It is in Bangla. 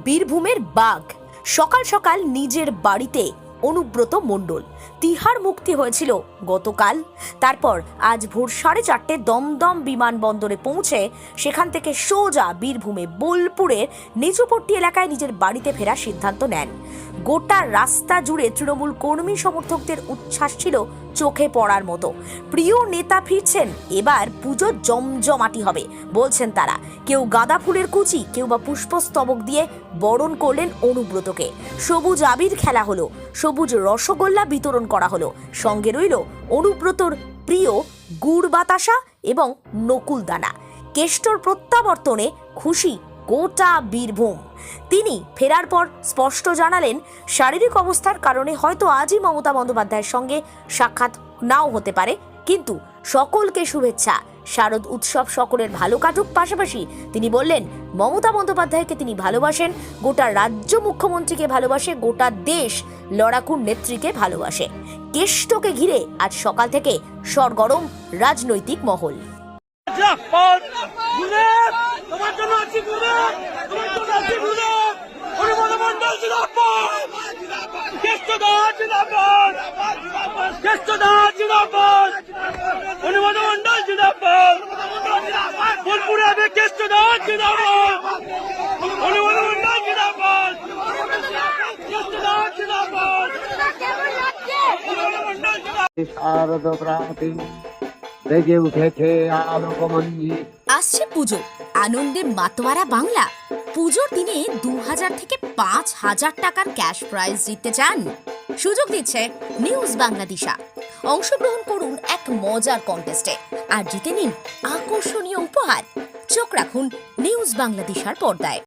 বীরভূমের বাঘ সকাল সকাল নিজের বাড়িতে অনুব্রত মণ্ডল তিহার মুক্তি হয়েছিল গতকাল। তারপর আজ ভোর 4:30 দমদম বিমানবন্দরে পৌঁছে সেখান থেকে সোজা বীরভূমে বোলপুরের নিচুপট্টি এলাকায় নিজের বাড়িতে ফেরার সিদ্ধান্ত নেন। গোটা রাস্তা জুড়ে তৃণমূল কর্মী সমর্থকদের উচ্ছ্বাস ছিল চোখে পড়ার মতো। প্রিয় নেতা ফিরছেন, এবার পুজো জমজমাটি হবে বলছেন তারা। কেউ গাঁদা ফুলের কুচি, কেউ বা পুষ্পস্তবক দিয়ে বরণ করলেন অনুব্রতকে। সবুজ আবির খেলা হলো, সবুজ রসগোল্লা বিতরণ করা হলো, সঙ্গে রইল অনুব্রতর প্রিয় গুড় বাতাসা এবং নকুলদানা। কেষ্টর প্রত্যাবর্তনে খুশি গোটা বীরভূম। তিনি ফেরার পর স্পষ্ট জানালেন, শারীরিক অবস্থার কারণে হয়তো আজই মমতা বন্দ্যোপাধ্যায়ের সঙ্গে সাক্ষাৎ নাও হতে পারে, কিন্তু সকলকে শুভেচ্ছা। শারদ উৎসব সকলের ভালো কাটুক। পাশাপাশি তিনি বললেন, মমতা বন্দ্যোপাধ্যায়কে তিনি ভালোবাসেন, গোটা রাজ্য মুখ্যমন্ত্রীকে ভালোবাসে, গোটা দেশ লড়াকু নেত্রীকে ভালোবাসে। কেষ্টকে ঘিরে আজ সকাল থেকে সরগরম রাজনৈতিক মহল। তোমার জন্য আছি গুরুদেব, তোমার জন্য আছি গুরুদেব। অনুব্রত মণ্ডল জিন্দাবাদ, কেষ্টদা জিন্দাবাদ, কেষ্টদা জিন্দাবাদ, অনুব্রত মণ্ডল জিন্দাবাদ, বোলপুরে হবে কেষ্টদা জিন্দাবাদ, অনুব্রত মণ্ডল জিন্দাবাদ, কেষ্টদা জিন্দাবাদ, অনুব্রত মণ্ডল জিন্দাবাদ। শারদ প্রাতি বেজে উঠেছে আলোকমঞ্জি। আসছে পুজো, আনন্দে মাতোয়ারা বাংলা। পুজোর দিনে 2000 থেকে 5000 টাকার ক্যাশ প্রাইজ জিততে চান? সুযোগ দিচ্ছে নিউজ বাংলাদেশা। অংশগ্রহণ করুন এক মজার কন্টেস্টে আর জিতে নিন আকর্ষণীয় উপহার। চোখ রাখুন নিউজ বাংলাদেশার পর্দায়।